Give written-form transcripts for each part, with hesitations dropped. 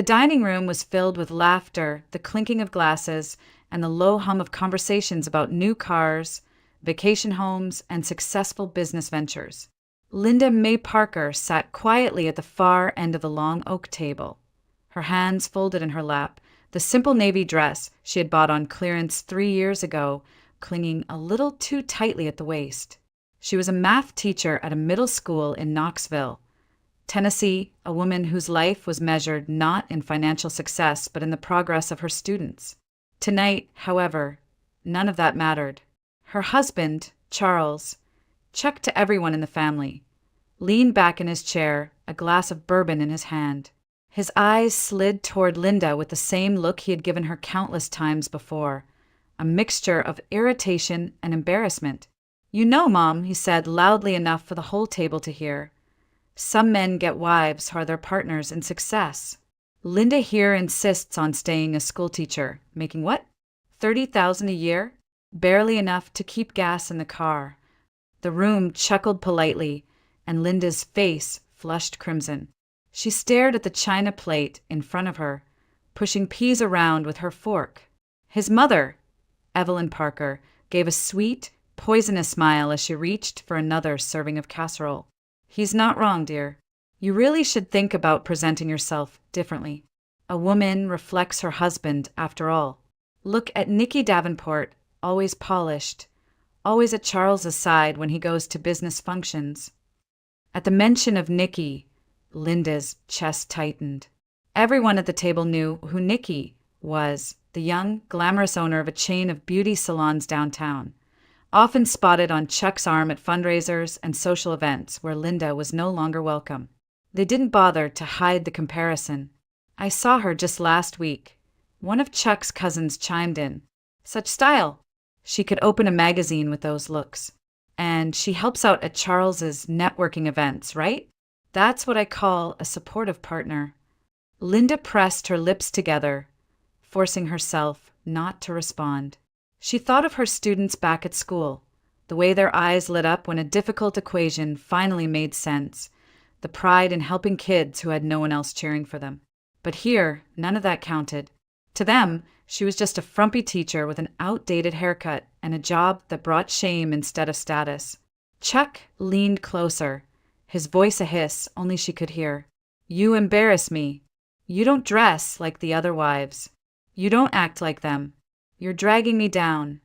The dining room was filled with laughter, the clinking of glasses, and the low hum of conversations about new cars, vacation homes, and successful business ventures. Linda May Parker sat quietly at the far end of the long oak table, her hands folded in her lap, the simple navy dress she had bought on clearance 3 years ago clinging a little too tightly at the waist. She was a math teacher at a middle school in Knoxville, Tennessee, a woman whose life was measured not in financial success but in the progress of her students. Tonight, however, none of that mattered. Her husband, Charles, Chuck to everyone in the family, leaned back in his chair, a glass of bourbon in his hand. His eyes slid toward Linda with the same look he had given her countless times before, a mixture of irritation and embarrassment. "You know, Mom," he said loudly enough for the whole table to hear, "some men get wives who are their partners in success. Linda here insists on staying a schoolteacher, making what? $30,000 a year? Barely enough to keep gas in the car." The room chuckled politely, and Linda's face flushed crimson. She stared at the china plate in front of her, pushing peas around with her fork. His mother, Evelyn Parker, gave a sweet, poisonous smile as she reached for another serving of casserole. "He's not wrong, dear. You really should think about presenting yourself differently. A woman reflects her husband, after all. Look at Nicky Davenport, always polished, always at Charles's side when he goes to business functions." At the mention of Nicky, Linda's chest tightened. Everyone at the table knew who Nicky was, the young, glamorous owner of a chain of beauty salons downtown, often spotted on Chuck's arm at fundraisers and social events where Linda was no longer welcome. They didn't bother to hide the comparison. "I saw her just last week," one of Chuck's cousins chimed in. "Such style. She could open a magazine with those looks. And she helps out at Charles's networking events, right? That's what I call a supportive partner." Linda pressed her lips together, forcing herself not to respond. She thought of her students back at school, the way their eyes lit up when a difficult equation finally made sense, the pride in helping kids who had no one else cheering for them. But here, none of that counted. To them, she was just a frumpy teacher with an outdated haircut and a job that brought shame instead of status. Chuck leaned closer, his voice a hiss only she could hear. "You embarrass me. You don't dress like the other wives. You don't act like them. You're dragging me down."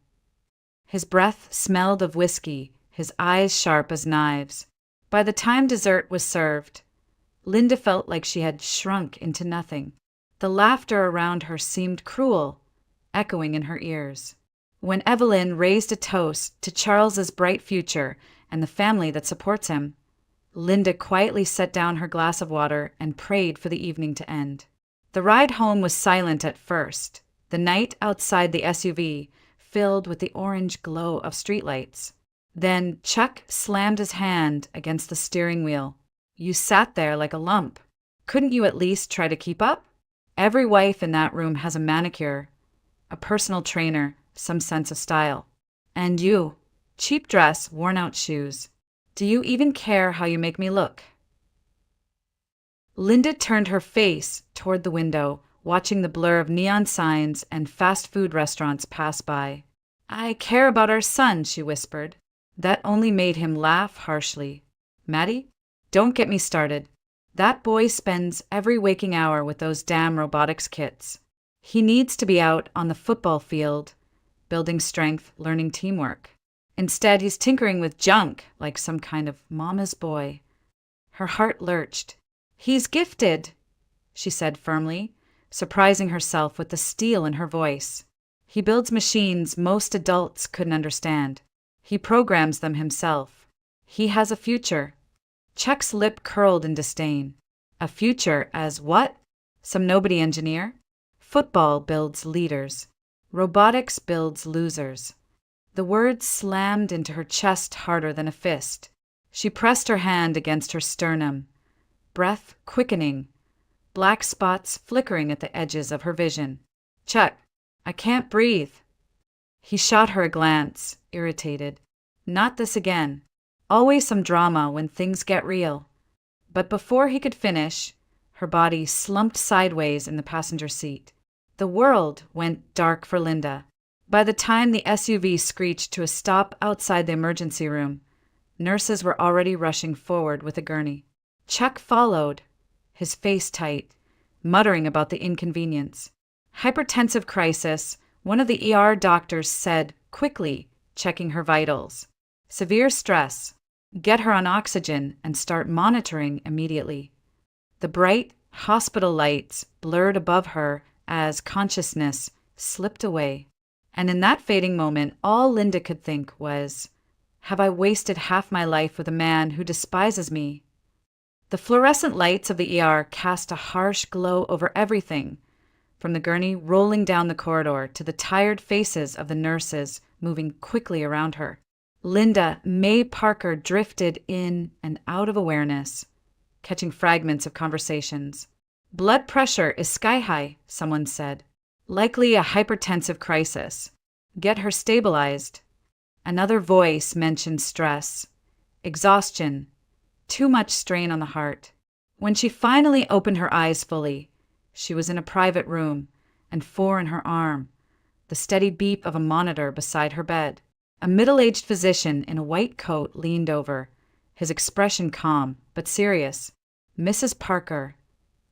His breath smelled of whiskey, his eyes sharp as knives. By the time dessert was served, Linda felt like she had shrunk into nothing. The laughter around her seemed cruel, echoing in her ears. When Evelyn raised a toast to Charles's bright future and the family that supports him, Linda quietly set down her glass of water and prayed for the evening to end. The ride home was silent at first, the night outside the SUV filled with the orange glow of streetlights. Then Chuck slammed his hand against the steering wheel. "You sat there like a lump. Couldn't you at least try to keep up? Every wife in that room has a manicure, a personal trainer, some sense of style. And you, cheap dress, worn-out shoes. Do you even care how you make me look?" Linda turned her face toward the window, watching the blur of neon signs and fast food restaurants pass by. "I care about our son," she whispered. That only made him laugh harshly. "Maddie, don't get me started. That boy spends every waking hour with those damn robotics kits. He needs to be out on the football field, building strength, learning teamwork. Instead, he's tinkering with junk like some kind of mama's boy." Her heart lurched. "He's gifted," she said firmly, surprising herself with the steel in her voice. "He builds machines most adults couldn't understand. He programs them himself. He has a future." Chuck's lip curled in disdain. "A future as what? Some nobody engineer? Football builds leaders. Robotics builds losers." The words slammed into her chest harder than a fist. She pressed her hand against her sternum, breath quickening, black spots flickering at the edges of her vision. "Chuck, I can't breathe." He shot her a glance, irritated. "Not this again. Always some drama when things get real." But before he could finish, her body slumped sideways in the passenger seat. The world went dark for Linda. By the time the SUV screeched to a stop outside the emergency room, nurses were already rushing forward with a gurney. Chuck followed, his face tight, muttering about the inconvenience. Hypertensive crisis, one of the ER doctors said quickly, checking her vitals. Severe stress. Get her on oxygen and start monitoring immediately. The bright hospital lights blurred above her as consciousness slipped away. And in that fading moment, all Linda could think was, have I wasted half my life with a man who despises me? The fluorescent lights of the ER cast a harsh glow over everything, from the gurney rolling down the corridor to the tired faces of the nurses moving quickly around her. Linda May Parker drifted in and out of awareness, catching fragments of conversations. Blood pressure is sky high, someone said. Likely a hypertensive crisis. Get her stabilized. Another voice mentioned stress, exhaustion, too much strain on the heart. When she finally opened her eyes fully, she was in a private room, and 4 in her arm, the steady beep of a monitor beside her bed. A middle-aged physician in a white coat leaned over, his expression calm but serious. Mrs. Parker,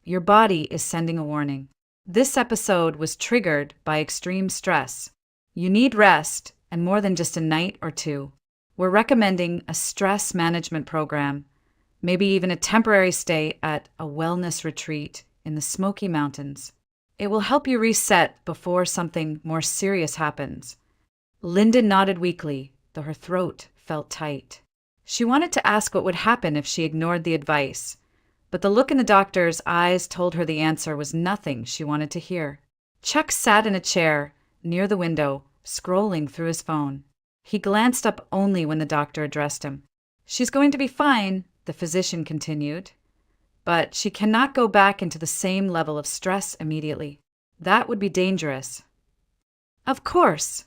your body is sending a warning. This episode was triggered by extreme stress. You need rest, and more than just a night or two. We're recommending a stress management program, maybe even a temporary stay at a wellness retreat in the Smoky Mountains. It will help you reset before something more serious happens. Linda nodded weakly, though her throat felt tight. She wanted to ask what would happen if she ignored the advice, but the look in the doctor's eyes told her the answer was nothing she wanted to hear. Chuck sat in a chair near the window, scrolling through his phone. He glanced up only when the doctor addressed him. She's going to be fine, the physician continued, but she cannot go back into the same level of stress immediately. That would be dangerous. Of course,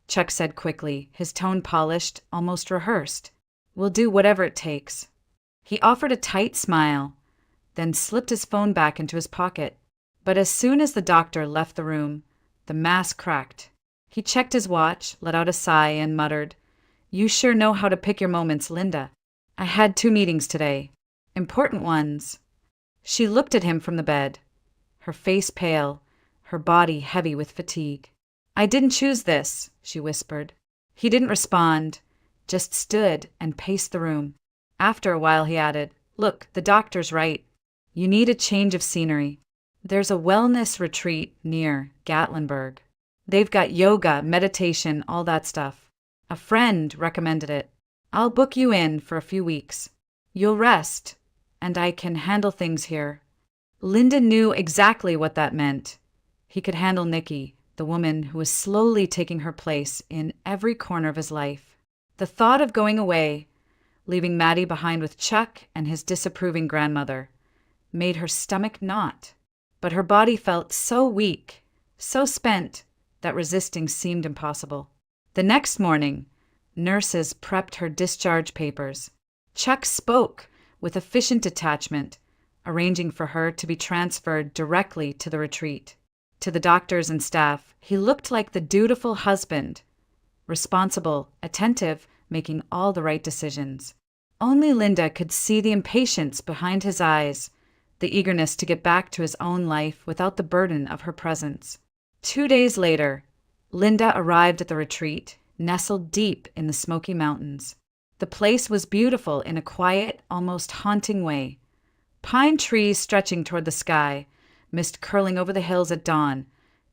Chuck said quickly, his tone polished, almost rehearsed. We'll do whatever it takes. He offered a tight smile, then slipped his phone back into his pocket. But as soon as the doctor left the room, the mask cracked. He checked his watch, let out a sigh, and muttered, You sure know how to pick your moments, Linda. I had 2 meetings today. Important ones. She looked at him from the bed, her face pale, her body heavy with fatigue. I didn't choose this, she whispered. He didn't respond, just stood and paced the room. After a while, he added, Look, the doctor's right. You need a change of scenery. There's a wellness retreat near Gatlinburg. They've got yoga, meditation, all that stuff. A friend recommended it. I'll book you in for a few weeks. You'll rest, and I can handle things here. Linda knew exactly what that meant. He could handle Nikki, the woman who was slowly taking her place in every corner of his life. The thought of going away, leaving Maddie behind with Chuck and his disapproving grandmother, made her stomach knot. But her body felt so weak, so spent, that resisting seemed impossible. The next morning, nurses prepped her discharge papers. Chuck spoke with efficient detachment, arranging for her to be transferred directly to the retreat. To the doctors and staff, he looked like the dutiful husband, responsible, attentive, making all the right decisions. Only Linda could see the impatience behind his eyes, the eagerness to get back to his own life without the burden of her presence. 2 days later, Linda arrived at the retreat, nestled deep in the Smoky Mountains. The place was beautiful in a quiet, almost haunting way. Pine trees stretching toward the sky, mist curling over the hills at dawn,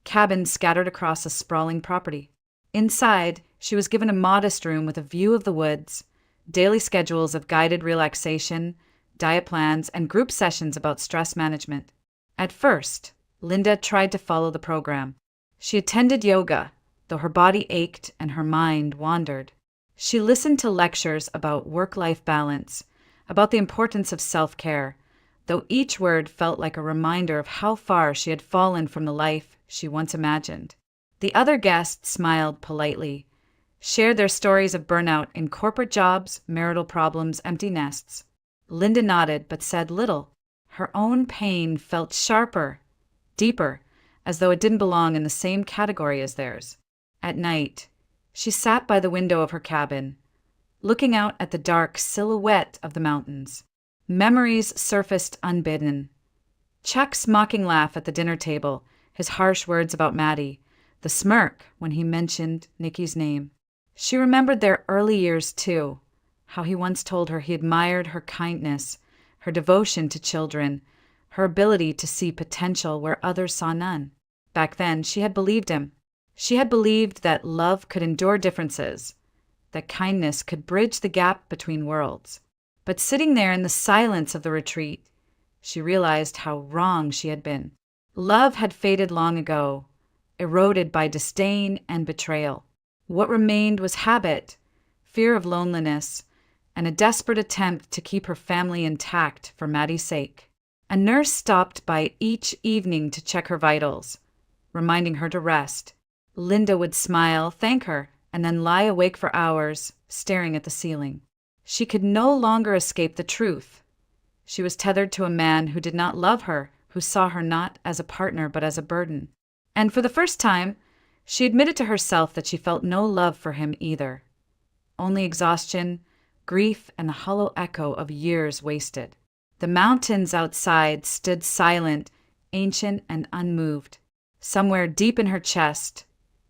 cabins scattered across a sprawling property. Inside, she was given a modest room with a view of the woods, daily schedules of guided relaxation, diet plans, and group sessions about stress management. At first, Linda tried to follow the program. She attended yoga, though her body ached and her mind wandered. She listened to lectures about work-life balance, about the importance of self-care, though each word felt like a reminder of how far she had fallen from the life she once imagined. The other guests smiled politely, shared their stories of burnout in corporate jobs, marital problems, empty nests. Linda nodded but said little. Her own pain felt sharper, deeper, as though it didn't belong in the same category as theirs. At night, she sat by the window of her cabin, looking out at the dark silhouette of the mountains. Memories surfaced unbidden. Chuck's mocking laugh at the dinner table, his harsh words about Maddie, the smirk when he mentioned Nikki's name. She remembered their early years, too, how he once told her he admired her kindness, her devotion to children, her ability to see potential where others saw none. Back then, she had believed him. She had believed that love could endure differences, that kindness could bridge the gap between worlds. But sitting there in the silence of the retreat, she realized how wrong she had been. Love had faded long ago, eroded by disdain and betrayal. What remained was habit, fear of loneliness, and a desperate attempt to keep her family intact for Maddie's sake. A nurse stopped by each evening to check her vitals, reminding her to rest. Linda would smile, thank her, and then lie awake for hours, staring at the ceiling. She could no longer escape the truth. She was tethered to a man who did not love her, who saw her not as a partner but as a burden. And for the first time, she admitted to herself that she felt no love for him either. Only exhaustion, grief, and the hollow echo of years wasted. The mountains outside stood silent, ancient, and unmoved. Somewhere deep in her chest,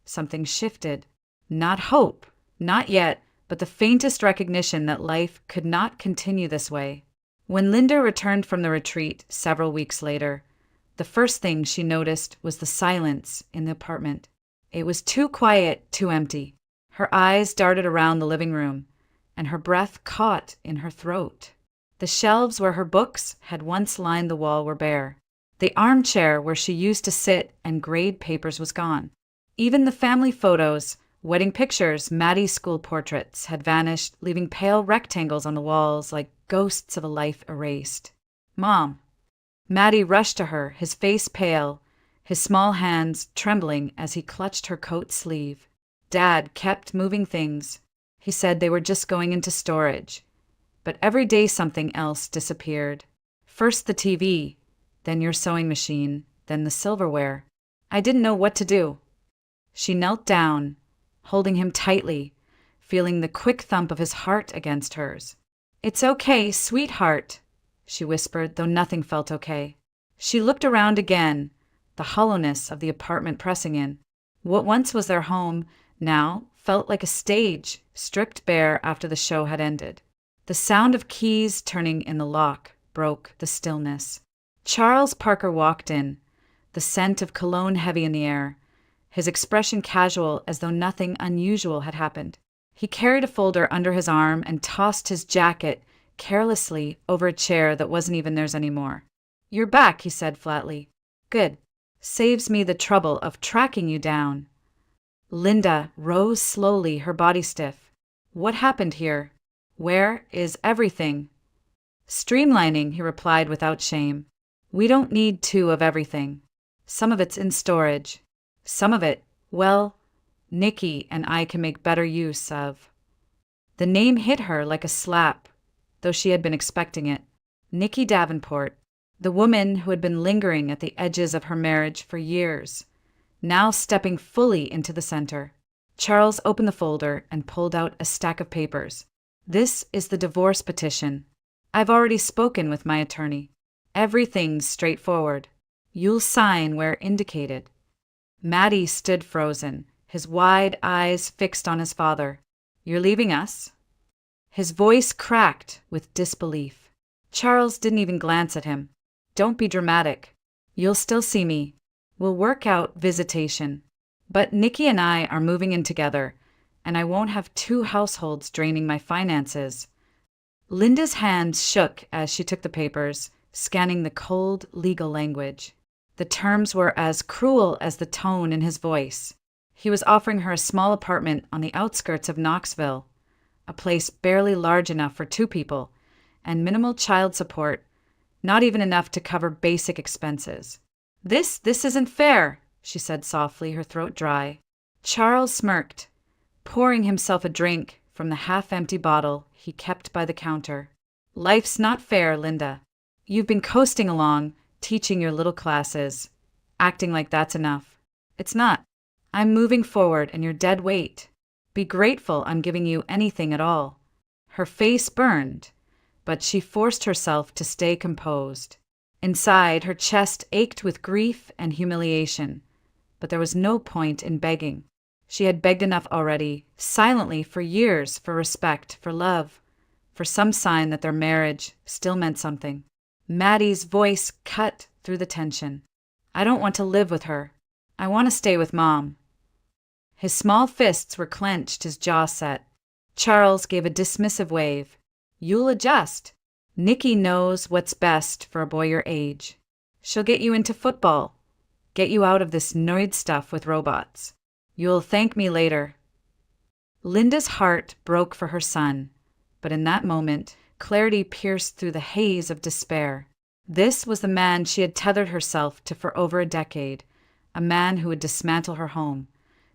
something shifted. Not hope, not yet, but the faintest recognition that life could not continue this way. When Linda returned from the retreat several weeks later, the first thing she noticed was the silence in the apartment. It was too quiet, too empty. Her eyes darted around the living room, and her breath caught in her throat. The shelves where her books had once lined the wall were bare. The armchair where she used to sit and grade papers was gone. Even the family photos, wedding pictures, Maddie's school portraits had vanished, leaving pale rectangles on the walls like ghosts of a life erased. "Mom." Maddie rushed to her, his face pale, his small hands trembling as he clutched her coat sleeve. Dad kept moving things. He said they were just going into storage. But every day something else disappeared. First the TV, then your sewing machine, then the silverware. I didn't know what to do. She knelt down, holding him tightly, feeling the quick thump of his heart against hers. "It's okay, sweetheart," she whispered, though nothing felt okay. She looked around again, the hollowness of the apartment pressing in. What once was their home now felt like a stage, stripped bare after the show had ended. The sound of keys turning in the lock broke the stillness. Charles Parker walked in, the scent of cologne heavy in the air, his expression casual as though nothing unusual had happened. He carried a folder under his arm and tossed his jacket carelessly over a chair that wasn't even theirs anymore. "You're back," he said flatly. "Good. Saves me the trouble of tracking you down." Linda rose slowly, her body stiff. "What happened here? Where is everything?" "Streamlining," he replied without shame. "We don't need two of everything. Some of it's in storage. Some of it, well, Nikki and I can make better use of." The name hit her like a slap, though she had been expecting it. Nikki Davenport, the woman who had been lingering at the edges of her marriage for years, now stepping fully into the center. Charles opened the folder and pulled out a stack of papers. "This is the divorce petition. I've already spoken with my attorney. Everything's straightforward. You'll sign where indicated." Maddie stood frozen, his wide eyes fixed on his father. "You're leaving us?" His voice cracked with disbelief. Charles didn't even glance at him. "Don't be dramatic. You'll still see me. We'll work out visitation. But Nikki and I are moving in together, and I won't have two households draining my finances." Linda's hands shook as she took the papers, scanning the cold legal language. The terms were as cruel as the tone in his voice. He was offering her a small apartment on the outskirts of Knoxville, a place barely large enough for two people, and minimal child support, not even enough to cover basic expenses. This isn't fair," she said softly, her throat dry. Charles smirked, pouring himself a drink from the half-empty bottle he kept by the counter. "Life's not fair, Linda. You've been coasting along, teaching your little classes, acting like that's enough. It's not. I'm moving forward and you're dead weight. Be grateful I'm giving you anything at all." Her face burned, but she forced herself to stay composed. Inside, her chest ached with grief and humiliation, but there was no point in begging. She had begged enough already, silently for years, for respect, for love, for some sign that their marriage still meant something. Maddie's voice cut through the tension. "I don't want to live with her. I want to stay with Mom." His small fists were clenched, his jaw set. Charles gave a dismissive wave. "You'll adjust. Nikki knows what's best for a boy your age. She'll get you into football, get you out of this Noid stuff with robots. You'll thank me later." Linda's heart broke for her son, but in that moment, clarity pierced through the haze of despair. This was the man she had tethered herself to for over a decade, a man who would dismantle her home,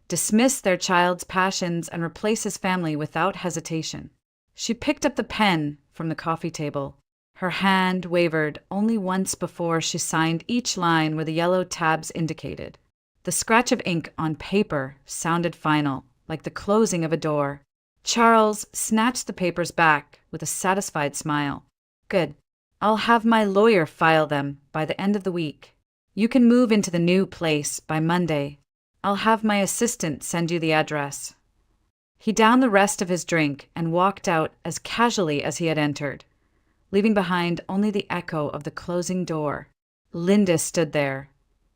dismiss their child's passions, and replace his family without hesitation. She picked up the pen from the coffee table. Her hand wavered only once before she signed each line where the yellow tabs indicated. The scratch of ink on paper sounded final, like the closing of a door. Charles snatched the papers back with a satisfied smile. "Good. I'll have my lawyer file them by the end of the week. You can move into the new place by Monday. I'll have my assistant send you the address." He downed the rest of his drink and walked out as casually as he had entered, leaving behind only the echo of the closing door. Linda stood there,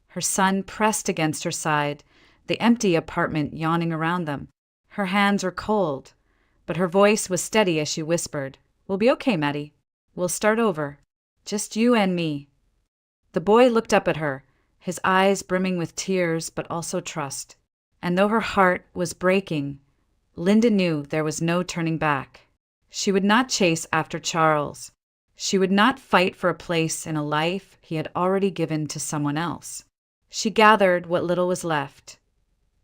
her son pressed against her side, the empty apartment yawning around them. Her hands were cold, but her voice was steady as she whispered, "We'll be okay, Maddie. We'll start over. Just you and me." The boy looked up at her, his eyes brimming with tears but also trust. And though her heart was breaking, Linda knew there was no turning back. She would not chase after Charles. She would not fight for a place in a life he had already given to someone else. She gathered what little was left,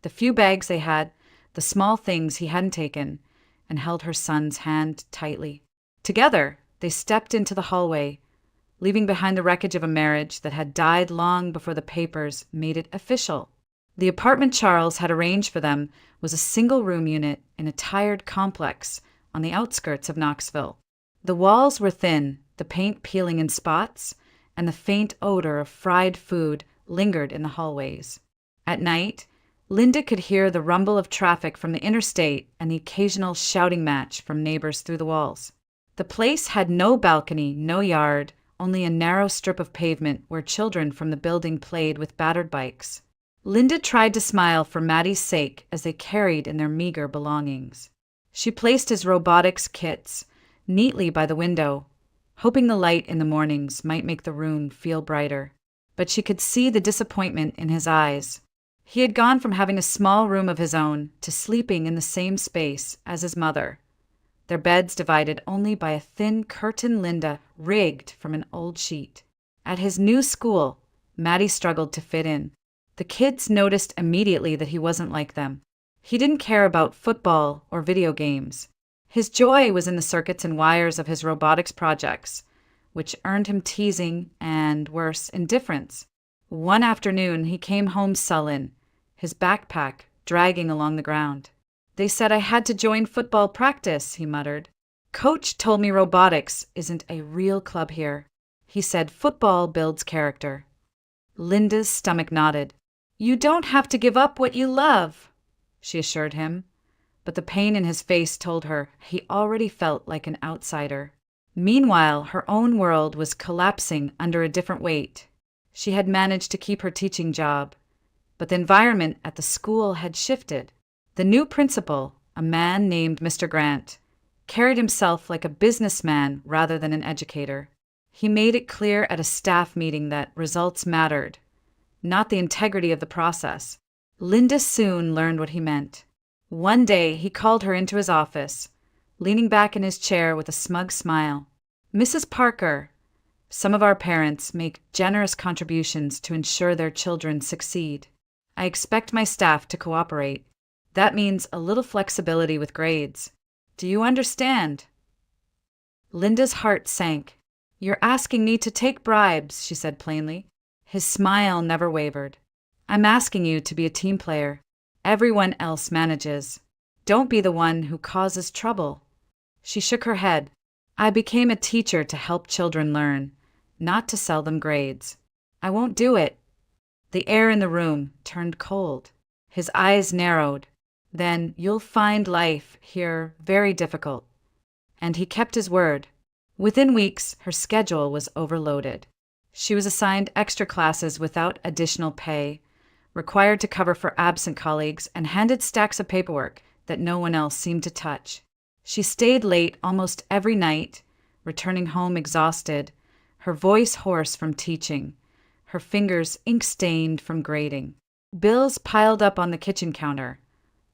the few bags they had, the small things he hadn't taken, and held her son's hand tightly. Together, they stepped into the hallway, leaving behind the wreckage of a marriage that had died long before the papers made it official. The apartment Charles had arranged for them was a single-room unit in a tired complex on the outskirts of Knoxville. The walls were thin, the paint peeling in spots, and the faint odor of fried food lingered in the hallways. At night, Linda could hear the rumble of traffic from the interstate and the occasional shouting match from neighbors through the walls. The place had no balcony, no yard, only a narrow strip of pavement where children from the building played with battered bikes. Linda tried to smile for Maddie's sake as they carried in their meager belongings. She placed his robotics kits neatly by the window, hoping the light in the mornings might make the room feel brighter. But she could see the disappointment in his eyes. He had gone from having a small room of his own to sleeping in the same space as his mother, their beds divided only by a thin curtain Linda rigged from an old sheet. At his new school, Maddie struggled to fit in. The kids noticed immediately that he wasn't like them. He didn't care about football or video games. His joy was in the circuits and wires of his robotics projects, which earned him teasing and, worse, indifference. One afternoon, he came home sullen, his backpack dragging along the ground. "They said I had to join football practice," he muttered. "Coach told me robotics isn't a real club here. He said football builds character." Linda's stomach nodded. "You don't have to give up what you love," she assured him. But the pain in his face told her he already felt like an outsider. Meanwhile, her own world was collapsing under a different weight. She had managed to keep her teaching job, but the environment at the school had shifted. The new principal, a man named Mr. Grant, carried himself like a businessman rather than an educator. He made it clear at a staff meeting that results mattered, not the integrity of the process. Linda soon learned what he meant. One day, he called her into his office, leaning back in his chair with a smug smile. "Mrs. Parker, some of our parents make generous contributions to ensure their children succeed. I expect my staff to cooperate. That means a little flexibility with grades. Do you understand?" Linda's heart sank. "You're asking me to take bribes," she said plainly. His smile never wavered. "I'm asking you to be a team player. Everyone else manages. Don't be the one who causes trouble." She shook her head. "I became a teacher to help children learn, not to sell them grades. I won't do it." The air in the room turned cold. His eyes narrowed. "Then you'll find life here very difficult." And he kept his word. Within weeks, her schedule was overloaded. She was assigned extra classes without additional pay, required to cover for absent colleagues, and handed stacks of paperwork that no one else seemed to touch. She stayed late almost every night, returning home exhausted, her voice hoarse from teaching, her fingers ink-stained from grading. Bills piled up on the kitchen counter.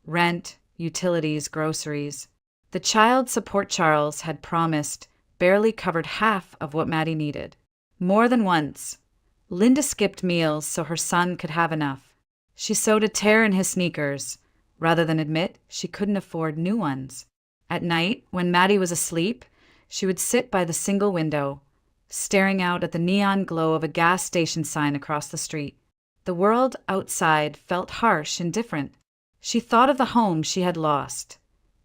Rent, utilities, groceries. The child support Charles had promised barely covered half of what Maddie needed. More than once, Linda skipped meals so her son could have enough. She sewed a tear in his sneakers, rather than admit she couldn't afford new ones. At night, when Maddie was asleep, she would sit by the single window, staring out at the neon glow of a gas station sign across the street. The world outside felt harsh and different. She thought of the home she had lost,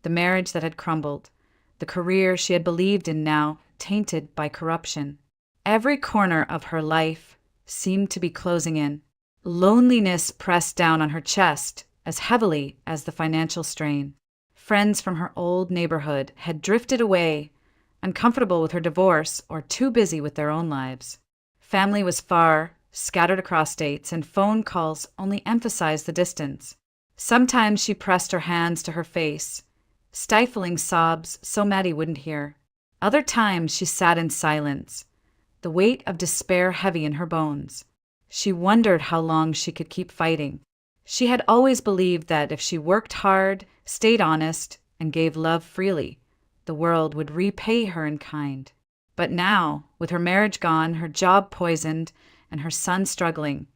the marriage that had crumbled, the career she had believed in now tainted by corruption. Every corner of her life seemed to be closing in. Loneliness pressed down on her chest as heavily as the financial strain. Friends from her old neighborhood had drifted away, uncomfortable with her divorce or too busy with their own lives. Family was far, scattered across states, and phone calls only emphasized the distance. Sometimes she pressed her hands to her face, stifling sobs so Maddie wouldn't hear. Other times she sat in silence, the weight of despair heavy in her bones. She wondered how long she could keep fighting. She had always believed that if she worked hard, stayed honest, and gave love freely, the world would repay her in kind. But now, with her marriage gone, her job poisoned, and her son struggling,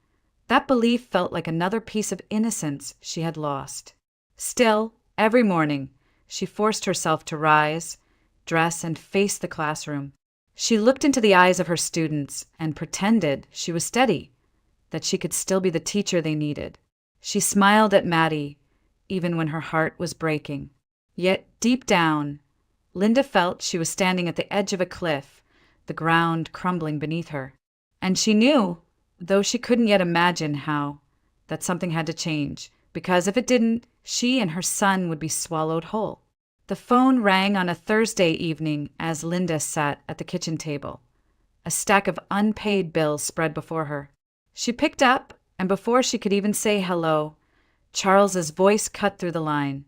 that belief felt like another piece of innocence she had lost. Still, every morning, she forced herself to rise, dress, and face the classroom. She looked into the eyes of her students and pretended she was steady, that she could still be the teacher they needed. She smiled at Maddie, even when her heart was breaking. Yet, deep down, Linda felt she was standing at the edge of a cliff, the ground crumbling beneath her. And she knew, though she couldn't yet imagine how, that something had to change, because if it didn't, she and her son would be swallowed whole. The phone rang on a Thursday evening as Linda sat at the kitchen table. A stack of unpaid bills spread before her. She picked up, and before she could even say hello, Charles's voice cut through the line,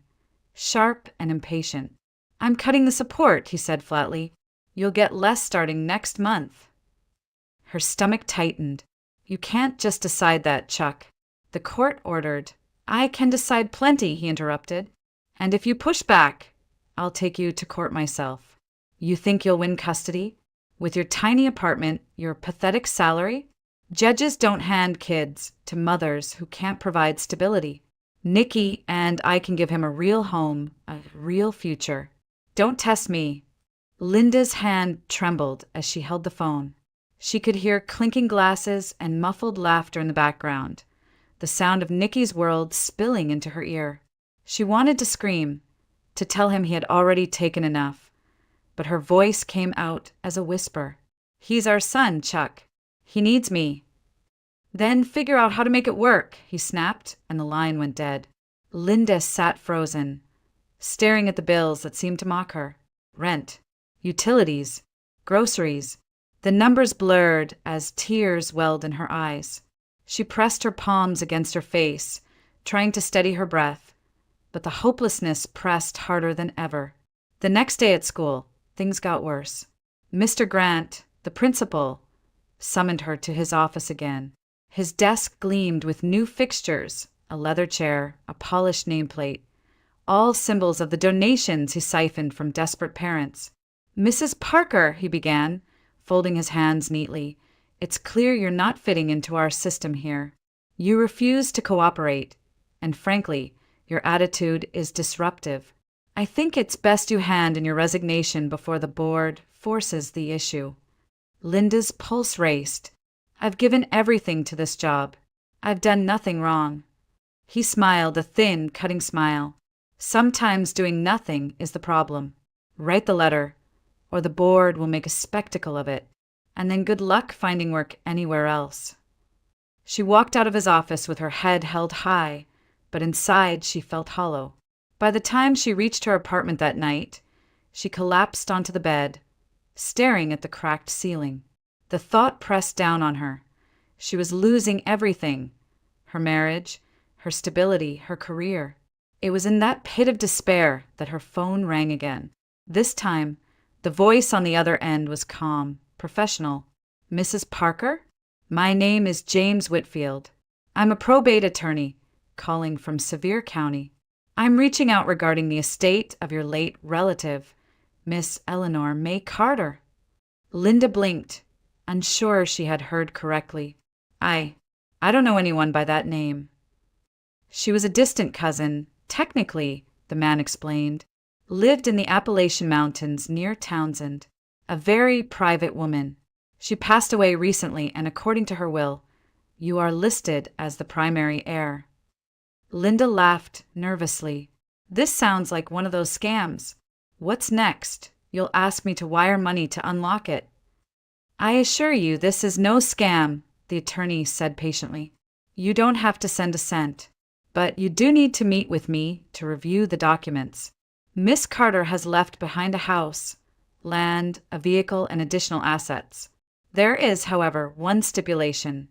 sharp and impatient. "I'm cutting the support," he said flatly. "You'll get less starting next month." Her stomach tightened. "You can't just decide that, Chuck." The court ordered. "I can decide plenty," he interrupted. "And if you push back, I'll take you to court myself." "You think you'll win custody? With your tiny apartment, your pathetic salary?" "Judges don't hand kids to mothers who can't provide stability. Nicky and I can give him a real home, a real future. Don't test me." Linda's hand trembled as she held the phone. She could hear clinking glasses and muffled laughter in the background, the sound of Nicky's world spilling into her ear. She wanted to scream, to tell him he had already taken enough, but her voice came out as a whisper. "He's our son, Chuck. He needs me." "Then figure out how to make it work," he snapped, and the line went dead. Linda sat frozen, staring at the bills that seemed to mock her. Rent, utilities, groceries. The numbers blurred as tears welled in her eyes. She pressed her palms against her face, trying to steady her breath, but the hopelessness pressed harder than ever. The next day at school, things got worse. Mr. Grant, the principal, summoned her to his office again. His desk gleamed with new fixtures, a leather chair, a polished nameplate, all symbols of the donations he siphoned from desperate parents. "Mrs. Parker," he began, folding his hands neatly, "it's clear you're not fitting into our system here. You refuse to cooperate, and frankly, your attitude is disruptive. I think it's best you hand in your resignation before the board forces the issue." Linda's pulse raced. I've given everything to this job. I've done nothing wrong. He smiled, a thin, cutting smile. Sometimes doing nothing is the problem. Write the letter, or the board will make a spectacle of it, and then good luck finding work anywhere else. She walked out of his office with her head held high, but inside she felt hollow. By the time she reached her apartment that night, she collapsed onto the bed, staring at the cracked ceiling. The thought pressed down on her. She was losing everything: her marriage, her stability, her career. It was in that pit of despair that her phone rang again. This time, the voice on the other end was calm, professional. Mrs. Parker? My name is James Whitfield. I'm a probate attorney, calling from Sevier County. I'm reaching out regarding the estate of your late relative, Miss Eleanor May Carter. Linda blinked, unsure she had heard correctly. I don't know anyone by that name. She was a distant cousin, technically, the man explained. Lived in the Appalachian Mountains near Townsend. A very private woman. She passed away recently, and according to her will, you are listed as the primary heir. Linda laughed nervously. This sounds like one of those scams. What's next? You'll ask me to wire money to unlock it. I assure you this is no scam, the attorney said patiently. You don't have to send a cent, but you do need to meet with me to review the documents. Miss Carter has left behind a house, land, a vehicle, and additional assets. There is, however, one stipulation.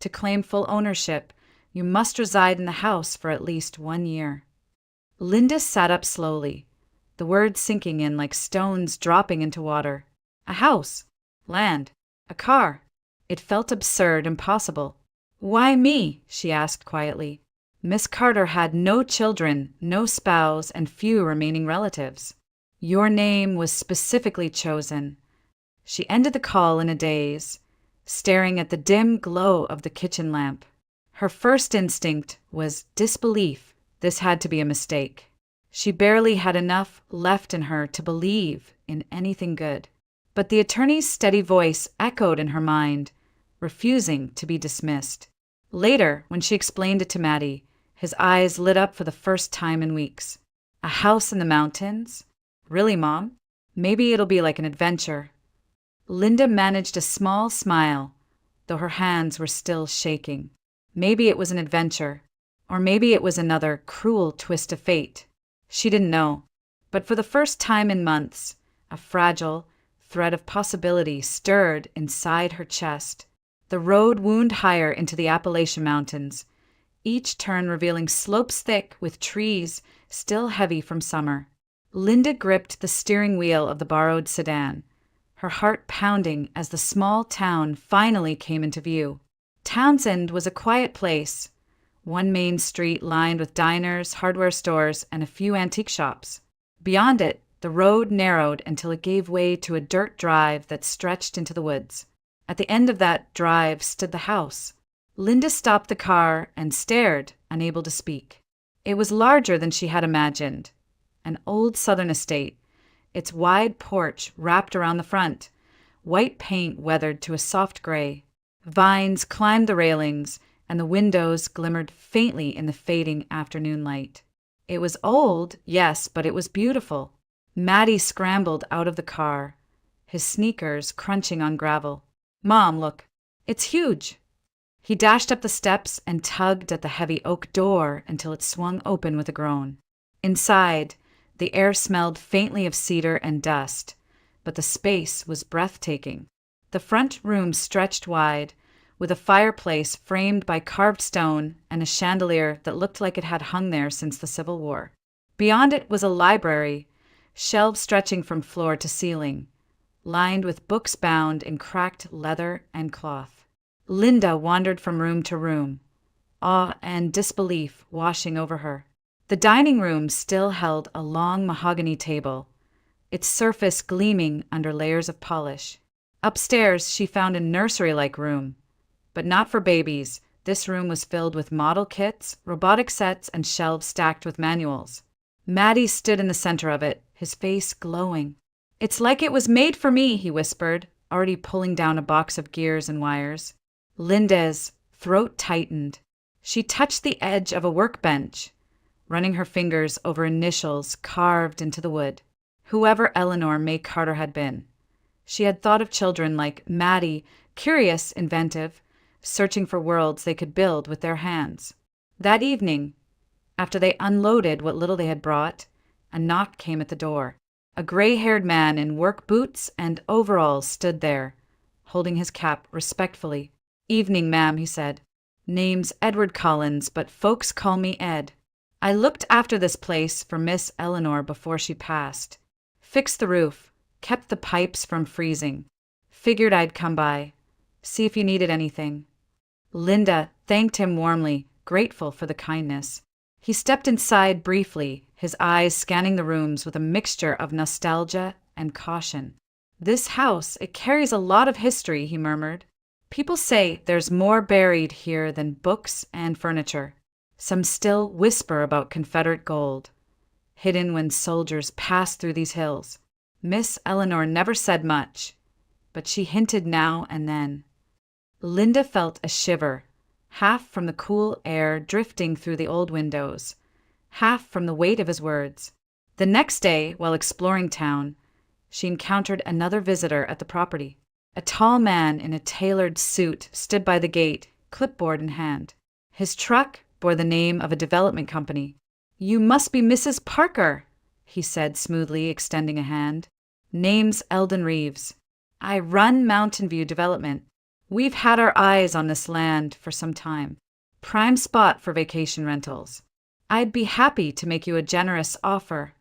To claim full ownership, you must reside in the house for at least 1 year. Linda sat up slowly, the words sinking in like stones dropping into water. A house, land, a car. It felt absurd, impossible. Why me? She asked quietly. Miss Carter had no children, no spouse, and few remaining relatives. Your name was specifically chosen. She ended the call in a daze, staring at the dim glow of the kitchen lamp. Her first instinct was disbelief. This had to be a mistake. She barely had enough left in her to believe in anything good. But the attorney's steady voice echoed in her mind, refusing to be dismissed. Later, when she explained it to Maddie, his eyes lit up for the first time in weeks. A house in the mountains? Really, Mom? Maybe it'll be like an adventure. Linda managed a small smile, though her hands were still shaking. Maybe it was an adventure, or maybe it was another cruel twist of fate. She didn't know. But for the first time in months, a fragile thread of possibility stirred inside her chest. The road wound higher into the Appalachian Mountains, each turn revealing slopes thick with trees still heavy from summer. Linda gripped the steering wheel of the borrowed sedan, her heart pounding as the small town finally came into view. Townsend was a quiet place, one main street lined with diners, hardware stores, and a few antique shops. Beyond it, the road narrowed until it gave way to a dirt drive that stretched into the woods. At the end of that drive stood the house. Linda stopped the car and stared, unable to speak. It was larger than she had imagined. An old southern estate, its wide porch wrapped around the front, white paint weathered to a soft gray. Vines climbed the railings, and the windows glimmered faintly in the fading afternoon light. It was old, yes, but it was beautiful. Maddie scrambled out of the car, his sneakers crunching on gravel. Mom, look, it's huge. He dashed up the steps and tugged at the heavy oak door until it swung open with a groan. Inside, the air smelled faintly of cedar and dust, but the space was breathtaking. The front room stretched wide, with a fireplace framed by carved stone and a chandelier that looked like it had hung there since the Civil War. Beyond it was a library, shelves stretching from floor to ceiling, lined with books bound in cracked leather and cloth. Linda wandered from room to room, awe and disbelief washing over her. The dining room still held a long mahogany table, its surface gleaming under layers of polish. Upstairs, she found a nursery-like room, but not for babies. This room was filled with model kits, robotic sets, and shelves stacked with manuals. Maddie stood in the center of it, his face glowing. It's like it was made for me, he whispered, already pulling down a box of gears and wires. Linda's throat tightened. She touched the edge of a workbench, running her fingers over initials carved into the wood. Whoever Eleanor May Carter had been. She had thought of children like Maddie, curious, inventive, searching for worlds they could build with their hands. That evening, after they unloaded what little they had brought, a knock came at the door. A gray-haired man in work boots and overalls stood there, holding his cap respectfully. "Evening, ma'am," he said. "Name's Edward Collins, but folks call me Ed. I looked after this place for Miss Eleanor before she passed. Fixed the roof, kept the pipes from freezing. Figured I'd come by, see if you needed anything." Linda thanked him warmly, grateful for the kindness. He stepped inside briefly, his eyes scanning the rooms with a mixture of nostalgia and caution. "This house, it carries a lot of history," he murmured. "People say there's more buried here than books and furniture. Some still whisper about Confederate gold, hidden when soldiers passed through these hills." Miss Eleanor never said much, but she hinted now and then. Linda felt a shiver, half from the cool air drifting through the old windows, half from the weight of his words. The next day, while exploring town, she encountered another visitor at the property. A tall man in a tailored suit stood by the gate, clipboard in hand. His truck bore the name of a development company. "You must be Mrs. Parker," he said smoothly, extending a hand. "Name's Eldon Reeves. I run Mountain View Development. We've had our eyes on this land for some time. Prime spot for vacation rentals. I'd be happy to make you a generous offer."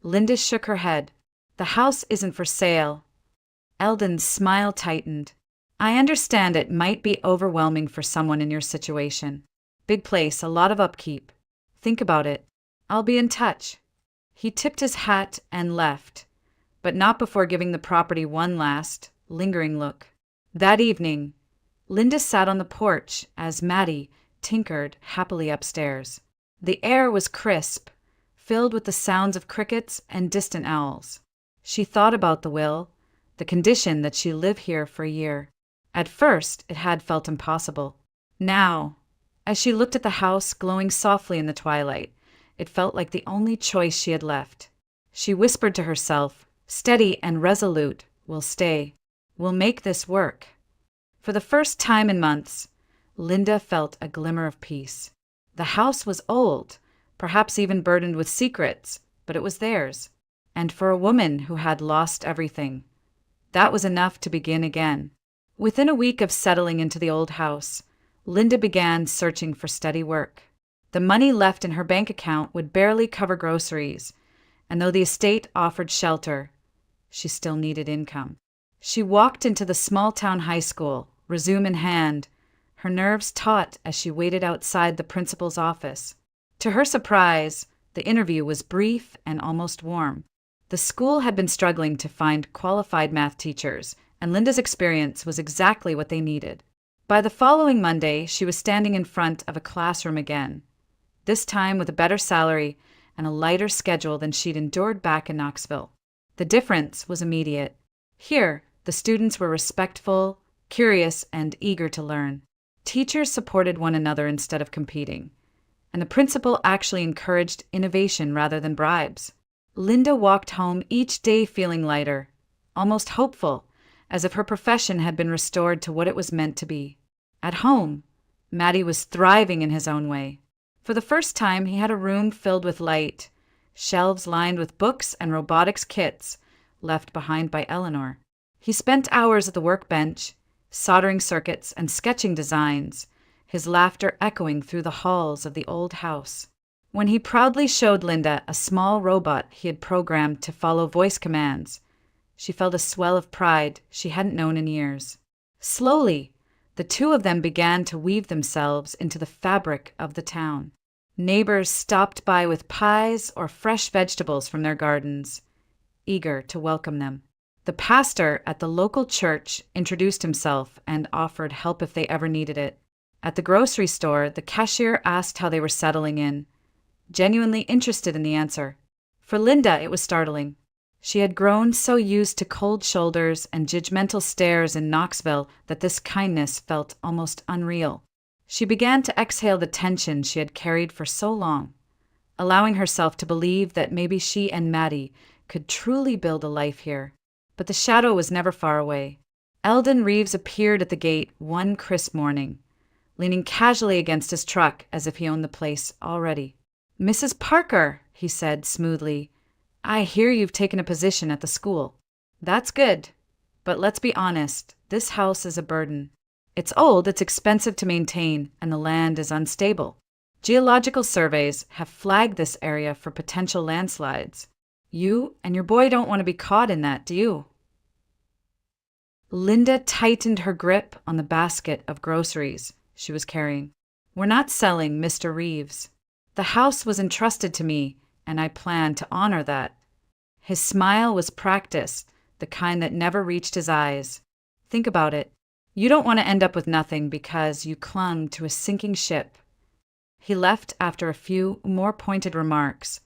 Linda shook her head. "The house isn't for sale." Eldon's smile tightened. "I understand it might be overwhelming for someone in your situation. Big place, a lot of upkeep. Think about it. I'll be in touch." He tipped his hat and left, but not before giving the property one last, lingering look. That evening, Linda sat on the porch as Maddie tinkered happily upstairs. The air was crisp, filled with the sounds of crickets and distant owls. She thought about the will, the condition that she live here for a year. At first, it had felt impossible. Now, as she looked at the house glowing softly in the twilight, it felt like the only choice she had left. She whispered to herself, "Steady and resolute, we'll stay. We'll make this work." For the first time in months, Linda felt a glimmer of peace. The house was old, perhaps even burdened with secrets, but it was theirs. And for a woman who had lost everything, that was enough to begin again. Within a week of settling into the old house, Linda began searching for steady work. The money left in her bank account would barely cover groceries, and though the estate offered shelter, she still needed income. She walked into the small-town high school, resume in hand, her nerves taut as she waited outside the principal's office. To her surprise, the interview was brief and almost warm. The school had been struggling to find qualified math teachers, and Linda's experience was exactly what they needed. By the following Monday, she was standing in front of a classroom again, this time with a better salary and a lighter schedule than she'd endured back in Knoxville. The difference was immediate. Here, the students were respectful, curious, and eager to learn. Teachers supported one another instead of competing, and the principal actually encouraged innovation rather than bribes. Linda walked home each day feeling lighter, almost hopeful, as if her profession had been restored to what it was meant to be. At home, Matty was thriving in his own way. For the first time, he had a room filled with light, shelves lined with books and robotics kits left behind by Eleanor. He spent hours at the workbench, soldering circuits and sketching designs, his laughter echoing through the halls of the old house. When he proudly showed Linda a small robot he had programmed to follow voice commands, she felt a swell of pride she hadn't known in years. Slowly, the two of them began to weave themselves into the fabric of the town. Neighbors stopped by with pies or fresh vegetables from their gardens, eager to welcome them. The pastor at the local church introduced himself and offered help if they ever needed it. At the grocery store, the cashier asked how they were settling in, genuinely interested in the answer. For Linda, it was startling. She had grown so used to cold shoulders and judgmental stares in Knoxville that this kindness felt almost unreal. She began to exhale the tension she had carried for so long, allowing herself to believe that maybe she and Maddie could truly build a life here. But the shadow was never far away. Eldon Reeves appeared at the gate one crisp morning, leaning casually against his truck as if he owned the place already. "Mrs. Parker," he said smoothly, "I hear you've taken a position at the school." "That's good. But let's be honest, this house is a burden. It's old, it's expensive to maintain, and the land is unstable. Geological surveys have flagged this area for potential landslides. You and your boy don't want to be caught in that, do you?" Linda tightened her grip on the basket of groceries she was carrying. "We're not selling, Mr. Reeves. The house was entrusted to me, and I plan to honor that." His smile was practiced, the kind that never reached his eyes. "Think about it. You don't want to end up with nothing because you clung to a sinking ship." He left after a few more pointed remarks,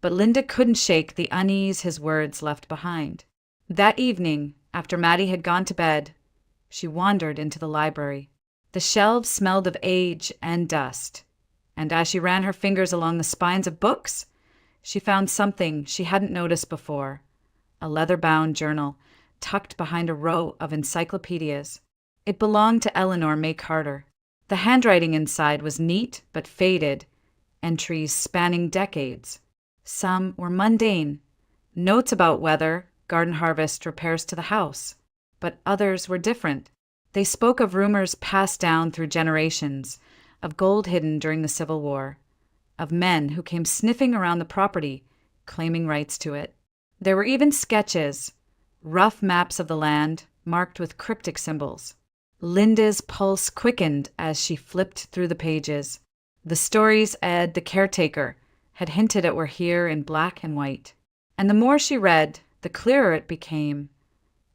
but Linda couldn't shake the unease his words left behind. That evening, after Maddie had gone to bed, she wandered into the library. The shelves smelled of age and dust, and as she ran her fingers along the spines of books, she found something she hadn't noticed before: a leather-bound journal tucked behind a row of encyclopedias. It belonged to Eleanor May Carter. The handwriting inside was neat but faded, entries spanning decades. Some were mundane, notes about weather, garden harvest, repairs to the house. But others were different. They spoke of rumors passed down through generations, of gold hidden during the Civil War, of men who came sniffing around the property, claiming rights to it. There were even sketches, rough maps of the land, marked with cryptic symbols. Linda's pulse quickened as she flipped through the pages. The stories Ed, the caretaker, had hinted at were here in black and white. And the more she read, the clearer it became.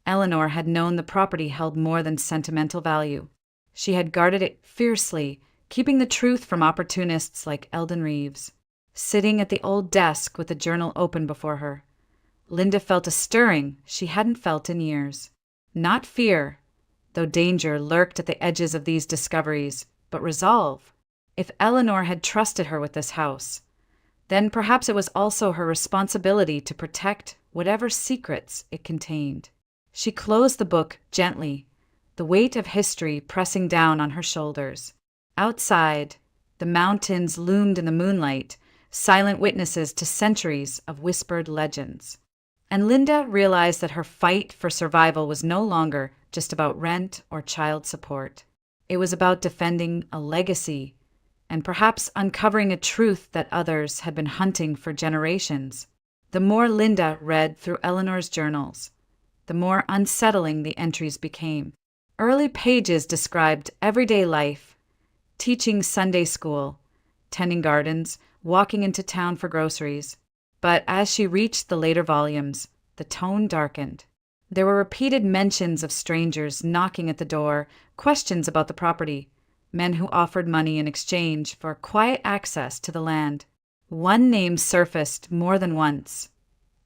Eleanor had known the property held more than sentimental value. She had guarded it fiercely, keeping the truth from opportunists like Eldon Reeves. Sitting at the old desk with the journal open before her, Linda felt a stirring she hadn't felt in years. Not fear, though danger lurked at the edges of these discoveries, but resolve. If Eleanor had trusted her with this house, then perhaps it was also her responsibility to protect whatever secrets it contained. She closed the book gently, the weight of history pressing down on her shoulders. Outside, the mountains loomed in the moonlight, silent witnesses to centuries of whispered legends. And Linda realized that her fight for survival was no longer just about rent or child support. It was about defending a legacy and perhaps uncovering a truth that others had been hunting for generations. The more Linda read through Eleanor's journals, the more unsettling the entries became. Early pages described everyday life: teaching Sunday school, tending gardens, walking into town for groceries. But as she reached the later volumes, the tone darkened. There were repeated mentions of strangers knocking at the door, questions about the property, men who offered money in exchange for quiet access to the land. One name surfaced more than once: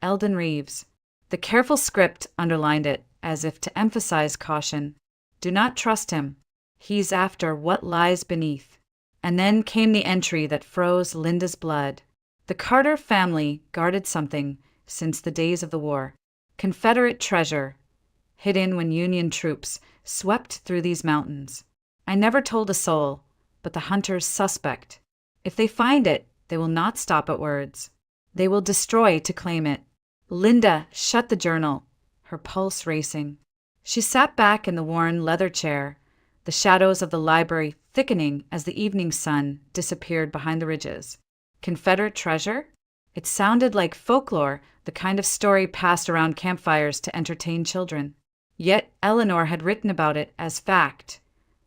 Eldon Reeves. The careful script underlined it, as if to emphasize caution. Do not trust him. He's after what lies beneath. And then came the entry that froze Linda's blood. The Carter family guarded something since the days of the war: Confederate treasure, hidden when Union troops swept through these mountains. I never told a soul, but the hunters suspect. If they find it, they will not stop at words. They will destroy to claim it. Linda shut the journal, her pulse racing. She sat back in the worn leather chair, the shadows of the library thickening as the evening sun disappeared behind the ridges. Confederate treasure? It sounded like folklore, the kind of story passed around campfires to entertain children. Yet Eleanor had written about it as fact,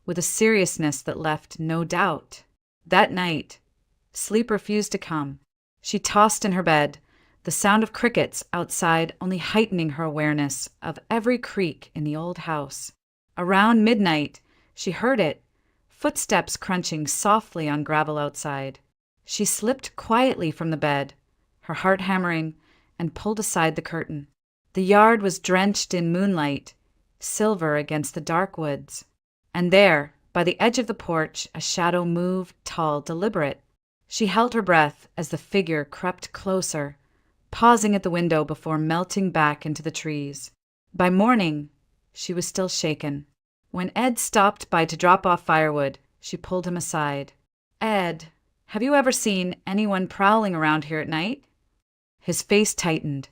with a seriousness that left no doubt. That night, sleep refused to come. She tossed in her bed, the sound of crickets outside only heightening her awareness of every creak in the old house. Around midnight, she heard it, footsteps crunching softly on gravel outside. She slipped quietly from the bed, her heart hammering, and pulled aside the curtain. The yard was drenched in moonlight, silver against the dark woods. And there, by the edge of the porch, a shadow moved, tall, deliberate. She held her breath as the figure crept closer, pausing at the window before melting back into the trees. By morning, she was still shaken. When Ed stopped by to drop off firewood, she pulled him aside. "Ed, have you ever seen anyone prowling around here at night?" His face tightened.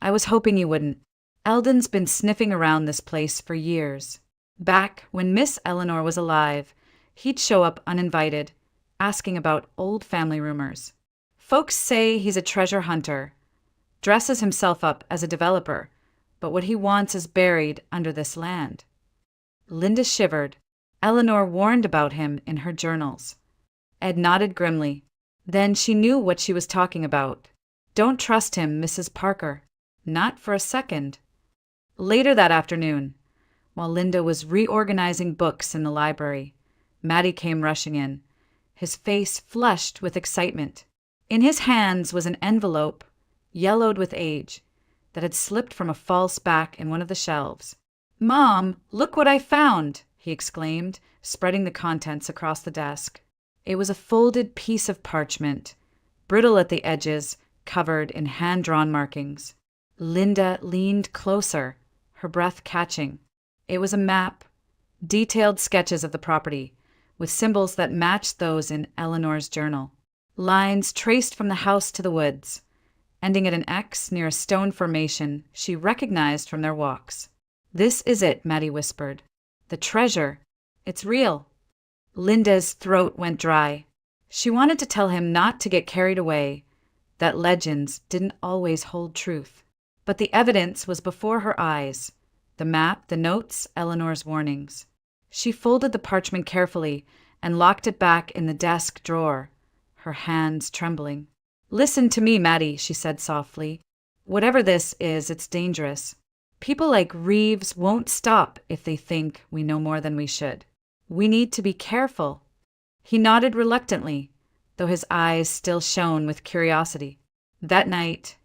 "I was hoping you wouldn't. Eldon's been sniffing around this place for years. Back when Miss Eleanor was alive, he'd show up uninvited, asking about old family rumors. Folks say he's a treasure hunter, dresses himself up as a developer, but what he wants is buried under this land." Linda shivered. Eleanor warned about him in her journals. Ed nodded grimly. Then she knew what she was talking about. "Don't trust him, Mrs. Parker. Not for a second." Later that afternoon, while Linda was reorganizing books in the library, Matty came rushing in, his face flushed with excitement. In his hands was an envelope, yellowed with age, that had slipped from a false back in one of the shelves. "Mom, look what I found!" he exclaimed, spreading the contents across the desk. It was a folded piece of parchment, brittle at the edges, covered in hand-drawn markings. Linda leaned closer, her breath catching. It was a map, detailed sketches of the property, with symbols that matched those in Eleanor's journal. Lines traced from the house to the woods, ending at an X near a stone formation she recognized from their walks. "This is it," Matty whispered. "The treasure. It's real." Linda's throat went dry. She wanted to tell him not to get carried away, that legends didn't always hold truth. But the evidence was before her eyes. The map, the notes, Eleanor's warnings. She folded the parchment carefully and locked it back in the desk drawer, her hands trembling. "Listen to me, Matty," she said softly. "Whatever this is, it's dangerous. People like Reeves won't stop if they think we know more than we should. We need to be careful." He nodded reluctantly, though his eyes still shone with curiosity. That night,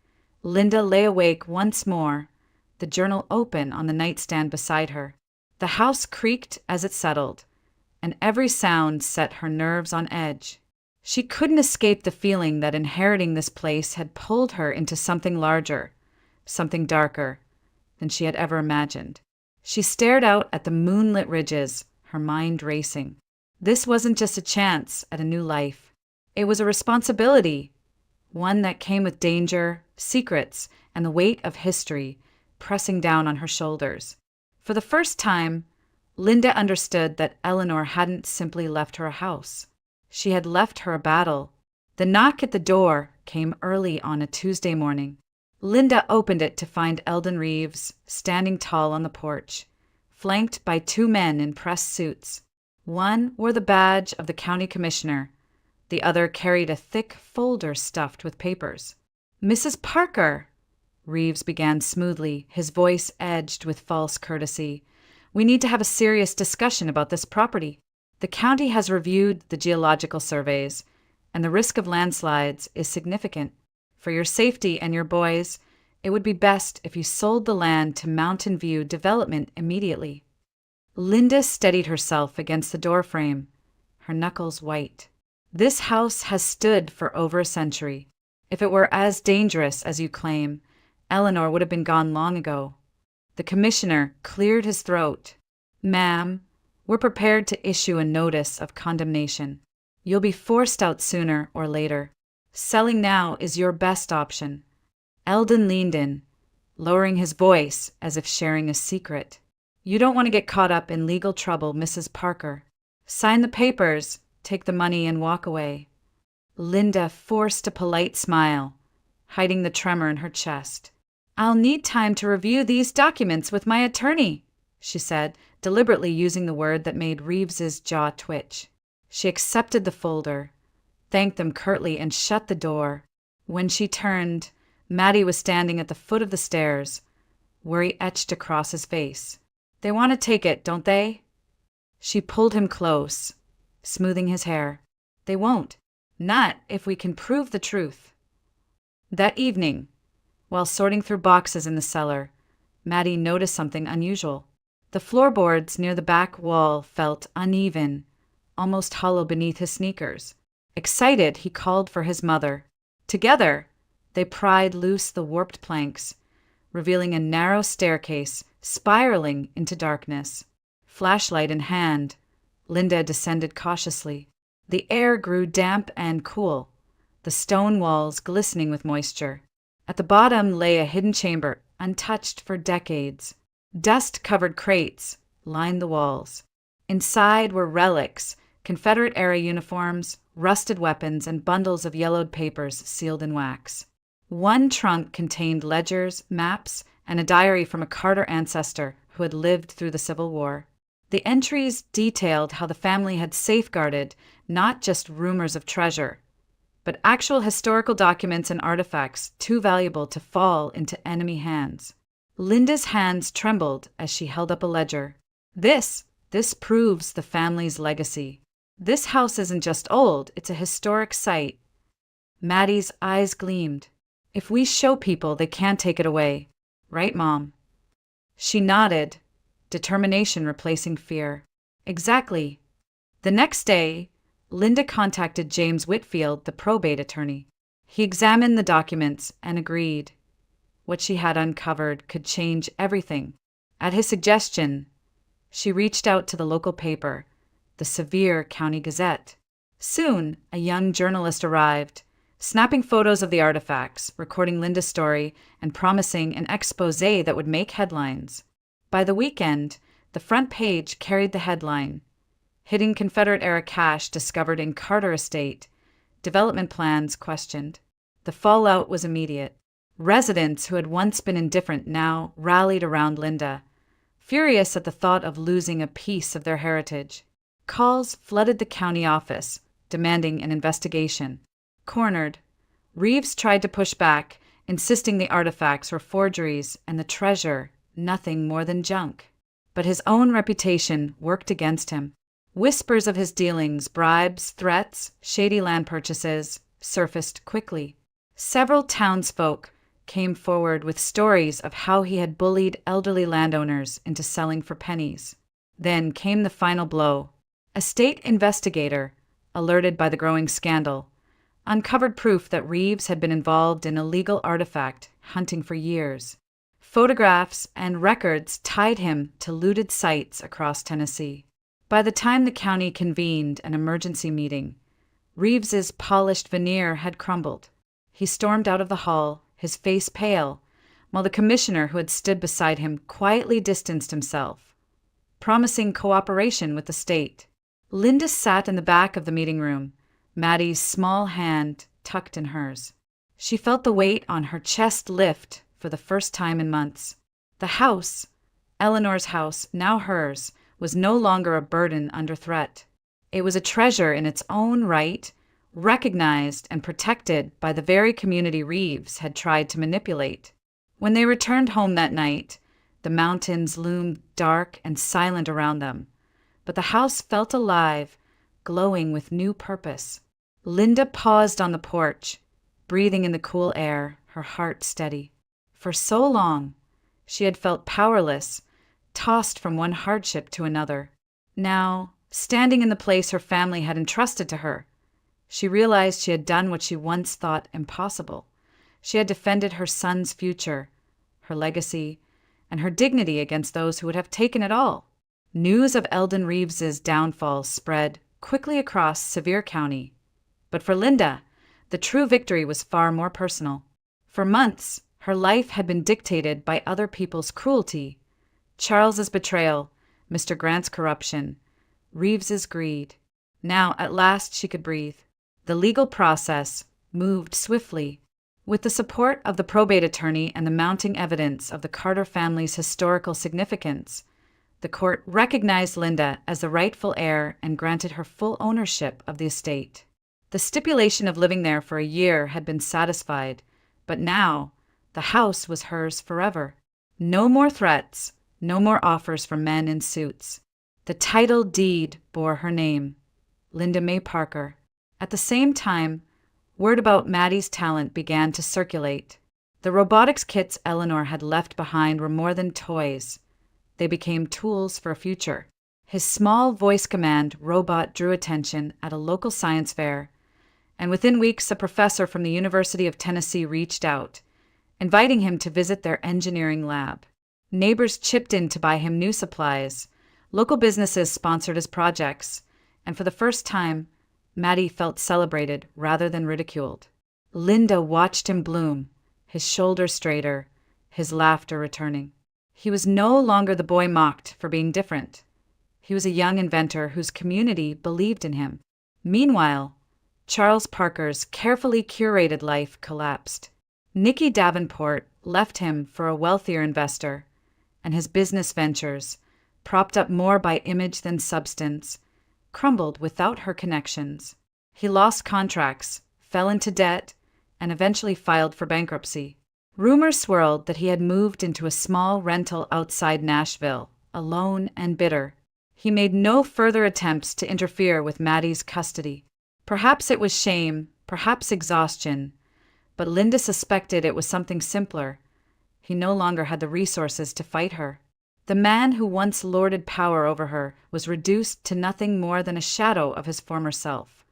Linda lay awake once more, the journal open on the nightstand beside her. The house creaked as it settled, and every sound set her nerves on edge. She couldn't escape the feeling that inheriting this place had pulled her into something larger, something darker, than she had ever imagined. She stared out at the moonlit ridges, her mind racing. This wasn't just a chance at a new life. It was a responsibility, one that came with danger, secrets, and the weight of history pressing down on her shoulders. For the first time, Linda understood that Eleanor hadn't simply left her a house. She had left her a battle. The knock at the door came early on a Tuesday morning. Linda opened it to find Eldon Reeves standing tall on the porch, flanked by two men in pressed suits. One wore the badge of the county commissioner. The other carried a thick folder stuffed with papers. "Mrs. Parker," Reeves began smoothly, his voice edged with false courtesy, "we need to have a serious discussion about this property. The county has reviewed the geological surveys, and the risk of landslides is significant. For your safety and your boys', it would be best if you sold the land to Mountain View Development immediately." Linda steadied herself against the doorframe, her knuckles white. "This house has stood for over a century. If it were as dangerous as you claim, Eleanor would have been gone long ago." The commissioner cleared his throat. "Ma'am, we're prepared to issue a notice of condemnation. You'll be forced out sooner or later. Selling now is your best option." Eldon leaned in, lowering his voice as if sharing a secret. "You don't want to get caught up in legal trouble, Mrs. Parker. Sign the papers, take the money, and walk away." Linda forced a polite smile, hiding the tremor in her chest. "I'll need time to review these documents with my attorney," she said, deliberately using the word that made Reeves's jaw twitch. She accepted the folder, thanked them curtly, and shut the door. When she turned, Matty was standing at the foot of the stairs, worry etched across his face. "They want to take it, don't they?" She pulled him close, smoothing his hair. "They won't. Not if we can prove the truth." That evening, while sorting through boxes in the cellar, Maddie noticed something unusual. The floorboards near the back wall felt uneven, almost hollow beneath his sneakers. Excited, he called for his mother. Together, they pried loose the warped planks, revealing a narrow staircase spiraling into darkness. Flashlight in hand, Linda descended cautiously. The air grew damp and cool, the stone walls glistening with moisture. At the bottom lay a hidden chamber, untouched for decades. Dust-covered crates lined the walls. Inside were relics, Confederate-era uniforms, rusted weapons, and bundles of yellowed papers sealed in wax. One trunk contained ledgers, maps, and a diary from a Carter ancestor who had lived through the Civil War. The entries detailed how the family had safeguarded not just rumors of treasure, but actual historical documents and artifacts too valuable to fall into enemy hands. Linda's hands trembled as she held up a ledger. This proves the family's legacy. This house isn't just old, it's a historic site. Maddie's eyes gleamed. If we show people, they can't take it away. Right, Mom? She nodded, determination replacing fear. Exactly. The next day, Linda contacted James Whitfield, the probate attorney. He examined the documents and agreed. What she had uncovered could change everything. At his suggestion, she reached out to the local paper, the Sevier County Gazette. Soon, a young journalist arrived, snapping photos of the artifacts, recording Linda's story, and promising an exposé that would make headlines. By the weekend, the front page carried the headline, "Hidden Confederate-era cache discovered in Carter Estate. Development plans questioned." The fallout was immediate. Residents who had once been indifferent now rallied around Linda, furious at the thought of losing a piece of their heritage. Calls flooded the county office, demanding an investigation. Cornered, Reeves tried to push back, insisting the artifacts were forgeries and the treasure nothing more than junk. But his own reputation worked against him. Whispers of his dealings, bribes, threats, shady land purchases surfaced quickly. Several townsfolk came forward with stories of how he had bullied elderly landowners into selling for pennies. Then came the final blow. A state investigator, alerted by the growing scandal, uncovered proof that Reeves had been involved in illegal artifact hunting for years. Photographs and records tied him to looted sites across Tennessee. By the time the county convened an emergency meeting, Reeves's polished veneer had crumbled. He stormed out of the hall, his face pale, while the commissioner who had stood beside him quietly distanced himself, promising cooperation with the state. Linda sat in the back of the meeting room, Maddie's small hand tucked in hers. She felt the weight on her chest lift for the first time in months. The house, Eleanor's house, now hers, was no longer a burden under threat. It was a treasure in its own right, recognized and protected by the very community Reeves had tried to manipulate. When they returned home that night, the mountains loomed dark and silent around them, but the house felt alive, glowing with new purpose. Linda paused on the porch, breathing in the cool air, her heart steady. For so long, she had felt powerless, tossed from one hardship to another. Now, standing in the place her family had entrusted to her, she realized she had done what she once thought impossible. She had defended her son's future, her legacy, and her dignity against those who would have taken it all. News of Eldon Reeves's downfall spread quickly across Sevier County. But for Linda, the true victory was far more personal. For months, her life had been dictated by other people's cruelty. Charles's betrayal, Mr. Grant's corruption, Reeves's greed. Now, at last, she could breathe. The legal process moved swiftly. With the support of the probate attorney and the mounting evidence of the Carter family's historical significance, the court recognized Linda as the rightful heir and granted her full ownership of the estate. The stipulation of living there for a year had been satisfied, but now the house was hers forever. No more threats, no more offers from men in suits. The title deed bore her name, Linda May Parker. At the same time, word about Maddie's talent began to circulate. The robotics kits Eleanor had left behind were more than toys. They became tools for a future. His small voice command robot drew attention at a local science fair, and within weeks a professor from the University of Tennessee reached out, inviting him to visit their engineering lab. Neighbors chipped in to buy him new supplies. Local businesses sponsored his projects, and for the first time, Maddie felt celebrated rather than ridiculed. Linda watched him bloom, his shoulders straighter, his laughter returning. He was no longer the boy mocked for being different. He was a young inventor whose community believed in him. Meanwhile, Charles Parker's carefully curated life collapsed. Nikki Davenport left him for a wealthier investor, and his business ventures, propped up more by image than substance, crumbled without her connections. He lost contracts, fell into debt, and eventually filed for bankruptcy. Rumors swirled that he had moved into a small rental outside Nashville, alone and bitter. He made no further attempts to interfere with Maddie's custody. Perhaps it was shame, perhaps exhaustion, but Linda suspected it was something simpler. He no longer had the resources to fight her. The man who once lorded power over her was reduced to nothing more than a shadow of his former self,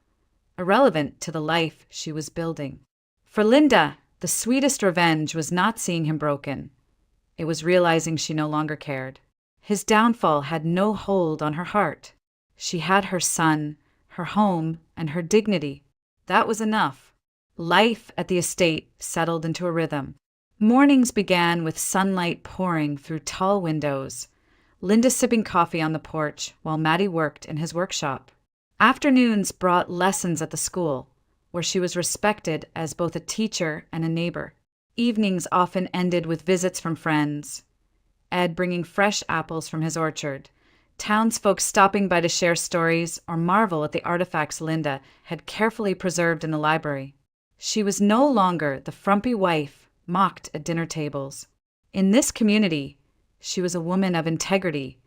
irrelevant to the life she was building. For Linda, the sweetest revenge was not seeing him broken. It was realizing she no longer cared. His downfall had no hold on her heart. She had her son, her home, and her dignity. That was enough. Life at the estate settled into a rhythm. Mornings began with sunlight pouring through tall windows, Linda sipping coffee on the porch while Maddie worked in his workshop. Afternoons brought lessons at the school, where she was respected as both a teacher and a neighbor. Evenings often ended with visits from friends, Ed bringing fresh apples from his orchard, townsfolk stopping by to share stories or marvel at the artifacts Linda had carefully preserved in the library. She was no longer the frumpy wife mocked at dinner tables. In this community, she was a woman of integrity,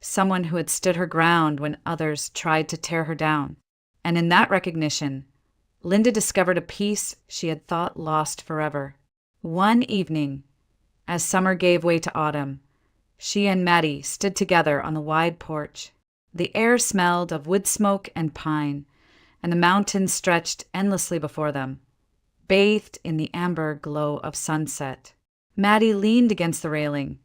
someone who had stood her ground when others tried to tear her down. And in that recognition, Linda discovered a peace she had thought lost forever. One evening, as summer gave way to autumn, she and Maddie stood together on the wide porch. The air smelled of wood smoke and pine, and the mountains stretched endlessly before them, bathed in the amber glow of sunset. Maddie leaned against the railing,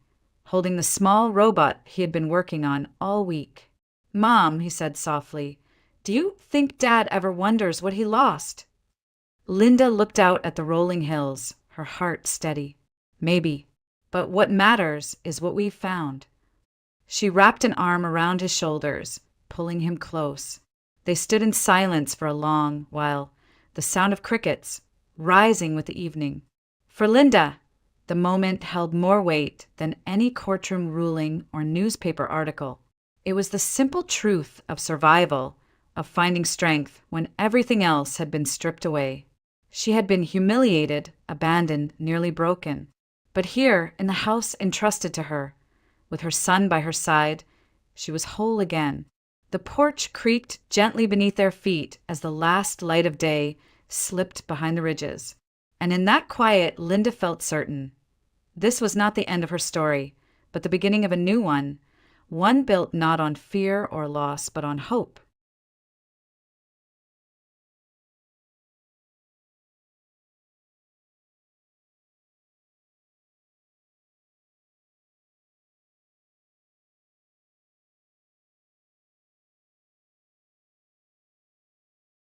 holding the small robot he had been working on all week. "Mom," he said softly, "do you think Dad ever wonders what he lost?" Linda looked out at the rolling hills, her heart steady. "Maybe. But what matters is what we've found." She wrapped an arm around his shoulders, pulling him close. They stood in silence for a long while, the sound of crickets rising with the evening. For Linda, the moment held more weight than any courtroom ruling or newspaper article. It was the simple truth of survival, of finding strength when everything else had been stripped away. She had been humiliated, abandoned, nearly broken. But here, in the house entrusted to her, with her son by her side, she was whole again. The porch creaked gently beneath their feet as the last light of day slipped behind the ridges. And in that quiet, Linda felt certain. This was not the end of her story, but the beginning of a new one built not on fear or loss, but on hope.